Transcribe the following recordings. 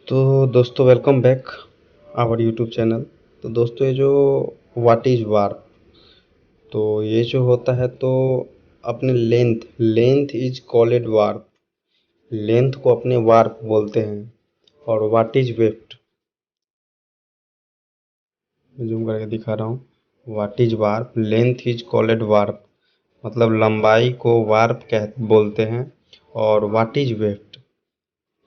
तो दोस्तों welcome back our YouTube channel. तो दोस्तों ये जो व्हाट इज़ वार्प, तो ये जो होता है तो अपने length length is called warp. Length को अपने वार्प बोलते हैं। और व्हाट इज वेफ्ट, जूम करके दिखा रहा हूँ। What is warp, length is called warp, मतलब लंबाई को वार्प कह बोलते हैं। और व्हाट इज वेफ्ट,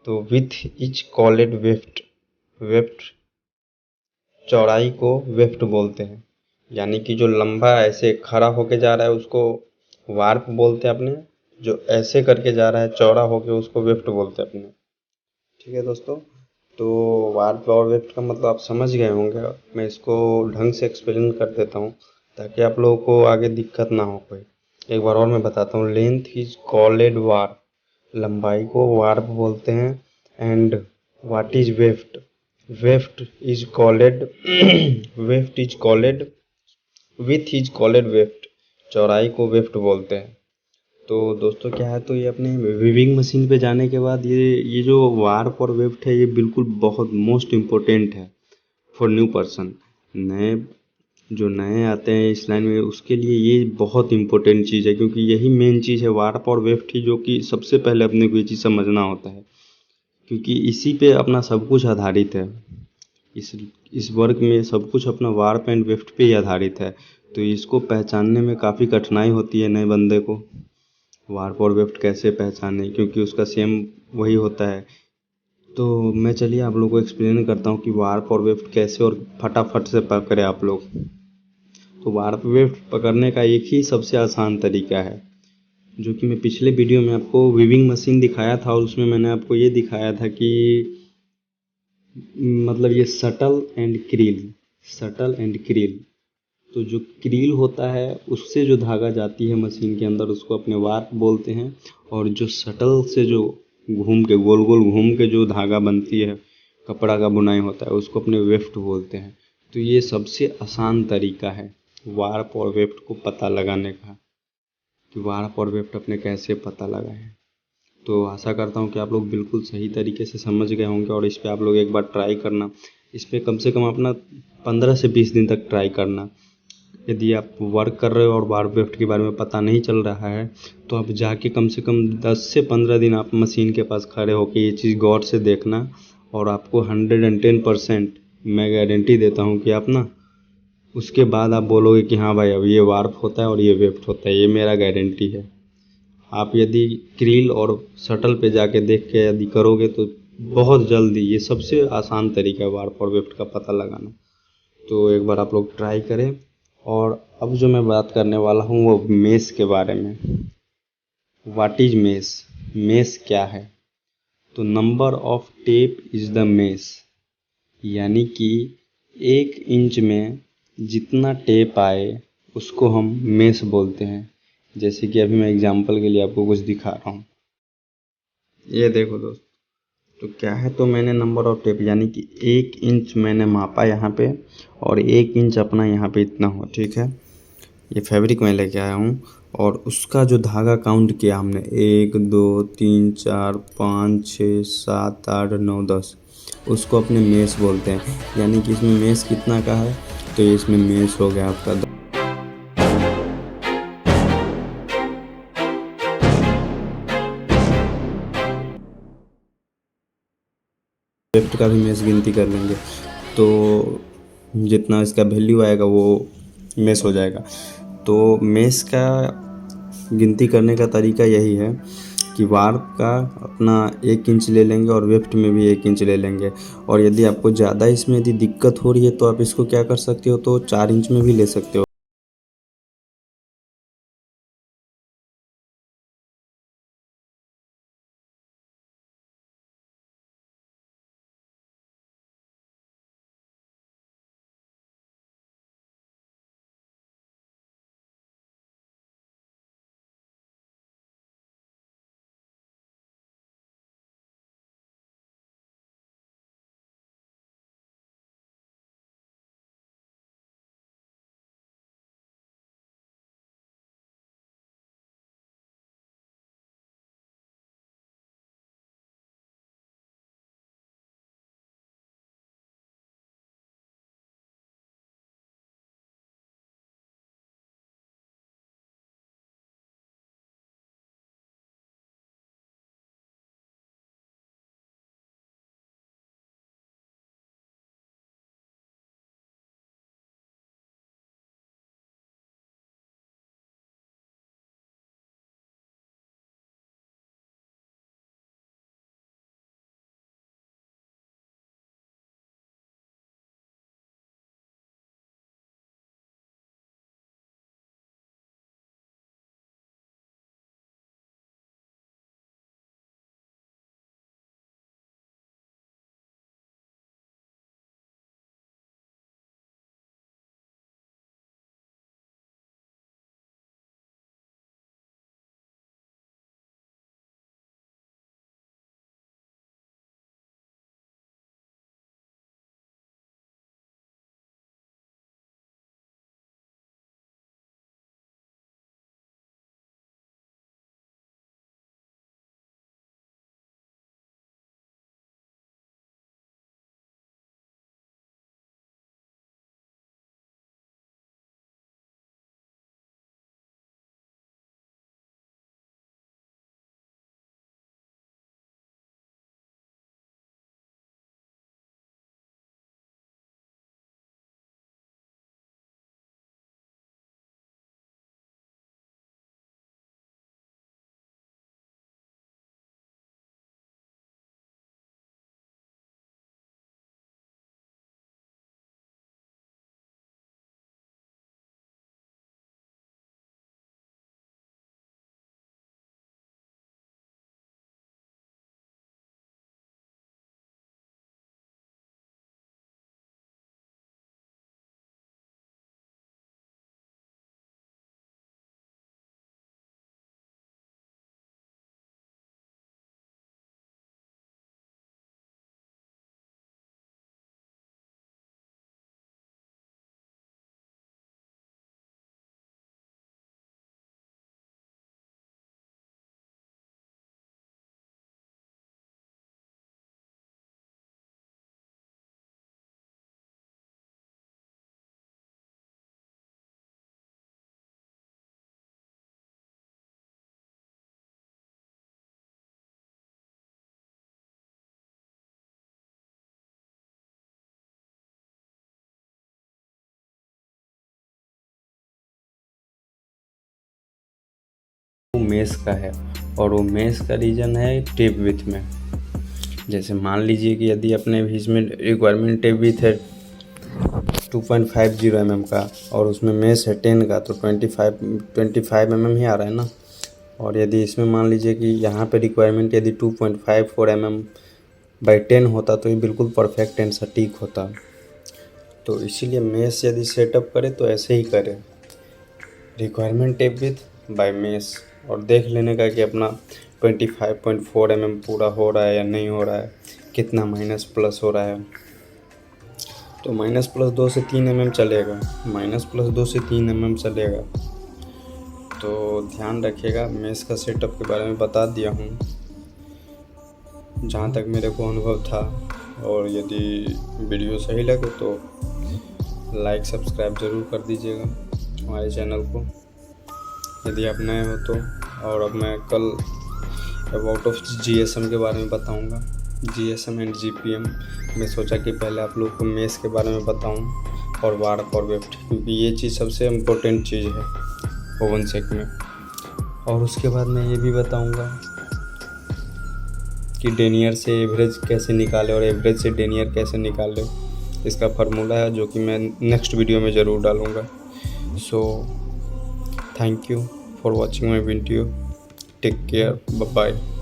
तो with is called weft. Weft चौड़ाई को वेफ्ट बोलते हैं। यानी कि जो लंबा ऐसे खड़ा होके जा रहा है उसको वार्प बोलते हैं अपने, जो ऐसे करके जा रहा है चौड़ा होके उसको वेफ्ट बोलते हैं अपने। ठीक है दोस्तों, तो वार्प और वेफ्ट का मतलब आप समझ गए होंगे। मैं इसको ढंग से एक्सप्लेन कर देता हूँ ताकि आप लोगों को आगे दिक्कत ना हो कोई। एक बार और मैं बताता हूँ। लेंथ इज कॉल्ड वार्प, लंबाई को वार्प बोलते हैं। And what is weft, weft is called weft is called with is called weft, चौड़ाई को वेफ्ट बोलते हैं। तो दोस्तों क्या है, तो ये अपने वीविंग मशीन पे जाने के बाद ये जो वार्प और वेफ्ट है ये बिल्कुल बहुत मोस्ट इम्पोर्टेंट है फॉर न्यू पर्सन। नए जो नए आते हैं इस लाइन में उसके लिए ये बहुत इम्पोर्टेंट चीज़ है, क्योंकि यही मेन चीज़ है वार्प और वेफ्ट ही, जो कि सबसे पहले अपने को ये चीज़ समझना होता है, क्योंकि इसी पे अपना सब कुछ आधारित है। इस इस वर्क में सब कुछ अपना वार्प एंड वेफ्ट पे ही आधारित है। तो इसको पहचानने में काफ़ी कठिनाई होती है नए बंदे को, वार्प और वेफ्ट कैसे पहचाने, क्योंकि उसका सेम वही होता है। तो मैं चलिए आप लोगों को एक्सप्लेन करता हूँ कि वार्प और वेफ्ट कैसे और फटाफट से पकड़े आप लोग। तो वार्प वेफ्ट पकड़ने का एक ही सबसे आसान तरीका है, जो कि मैं पिछले वीडियो में आपको वीविंग मशीन दिखाया था, और उसमें मैंने आपको ये दिखाया था कि मतलब ये सटल एंड क्रील। तो जो क्रील होता है उससे जो धागा जाती है मशीन के अंदर उसको अपने वार्प बोलते हैं। और जो शटल से जो घूम के गोल गोल घूम के जो धागा बनती है, कपड़ा का बुनाई होता है, उसको अपने वेफ्ट बोलते हैं। तो ये सबसे आसान तरीका है वार्प और वेफ्ट को पता लगाने का, कि वार्प और वेफ्ट अपने कैसे पता लगाएं। तो आशा करता हूँ कि आप लोग बिल्कुल सही तरीके से समझ गए होंगे, और इस पर आप लोग एक बार ट्राई करना। इस पर कम से कम अपना 15 से 20 दिन तक ट्राई करना। यदि आप वर्क कर रहे हो और वार्प वेफ्ट के बारे में पता नहीं चल रहा है, तो आप जाके कम से कम 10 से 15 दिन आप मशीन के पास खड़े होकर ये चीज़ गौर से देखना। और आपको 110% मैं गारंटी देता हूँ कि आप ना उसके बाद आप बोलोगे कि हाँ भाई अब ये वार्प होता है और ये वेफ्ट होता है, ये मेरा गारंटी है। आप यदि क्रील और शटल पे जाके देख के यदि करोगे तो बहुत जल्दी, ये सबसे आसान तरीका है वार्प और वेफ्ट का पता लगाना। तो एक बार आप लोग ट्राई करें। और अब जो मैं बात करने वाला हूँ वो मेस के बारे में। व्हाट इज मेस, मेस क्या है, तो number of tape is the mess. यानी कि 1 इंच में जितना टेप आए उसको हम मेस बोलते हैं। जैसे कि अभी मैं एग्जांपल के लिए आपको कुछ दिखा रहा हूँ। ये देखो दोस्त, तो क्या है, तो मैंने नंबर ऑफ टेप यानी कि 1 इंच मैंने मापा यहाँ पे, और 1 इंच अपना यहाँ पे इतना हुआ। ठीक है, ये फैब्रिक मैं लेके आया हूँ, और उसका जो धागा काउंट किया हमने 1 2 3 4 5 6 7 8 9 10, उसको अपने मेस बोलते हैं। यानी कि इसमें मेस कितना का है, तो ये इसमें मेस हो गया आपका लेफ्ट का भी मेस गिनती कर लेंगे, तो जितना इसका वैल्यू आएगा वो मेस हो जाएगा। तो मेस का गिनती करने का तरीका यही है कि वार्प का अपना 1 इंच ले लेंगे और वेफ्ट में भी 1 इंच ले लेंगे। और यदि आपको ज़्यादा इसमें यदि दिक्कत हो रही है तो आप इसको क्या कर सकते हो, तो 4 इंच में भी ले सकते हो। मेश का है, और वो मेश का रीज़न है टेप विथ में। जैसे मान लीजिए कि यदि अपने भी इसमें रिक्वायरमेंट टेप विथ है 2.50 mm का, और उसमें मेश है 10 का, तो 25 mm ही आ रहा है ना। और यदि इसमें मान लीजिए कि यहाँ पे रिक्वायरमेंट यदि 2.54 mm बाई 10 होता तो ये बिल्कुल परफेक्ट एंड सटीक होता। तो इसीलिए मेश यदि सेटअप करे तो ऐसे ही करे, requirement tape with by mesh, और देख लेने का कि अपना 25.4 mm पूरा हो रहा है या नहीं हो रहा है, कितना माइनस प्लस हो रहा है। तो -+2 से 3 mm चलेगा, -+2 से 3 mm चलेगा। तो ध्यान रखिएगा। मेश का सेटअप के बारे में बता दिया हूँ जहाँ तक मेरे को अनुभव था। और यदि वीडियो सही लगे तो लाइक सब्सक्राइब ज़रूर कर दीजिएगा हमारे चैनल को, यदि आप नए हो तो। और अब मैं कल अबाउट ऑफ GSM के बारे में बताऊंगा, GSM एंड GPM। मैं सोचा कि पहले आप लोग को मेश के बारे में बताऊं और वार्प और वेफ्ट, क्योंकि ये चीज़ सबसे इम्पोर्टेंट चीज़ है ओवन सेक में। और उसके बाद मैं ये भी बताऊंगा कि डेनियर से एवरेज कैसे निकालें और एवरेज से डेनियर कैसे निकालें। इसका फार्मूला है जो कि मैं नेक्स्ट वीडियो में ज़रूर डालूँगा। So thank you for watching my video. Take care, bye bye.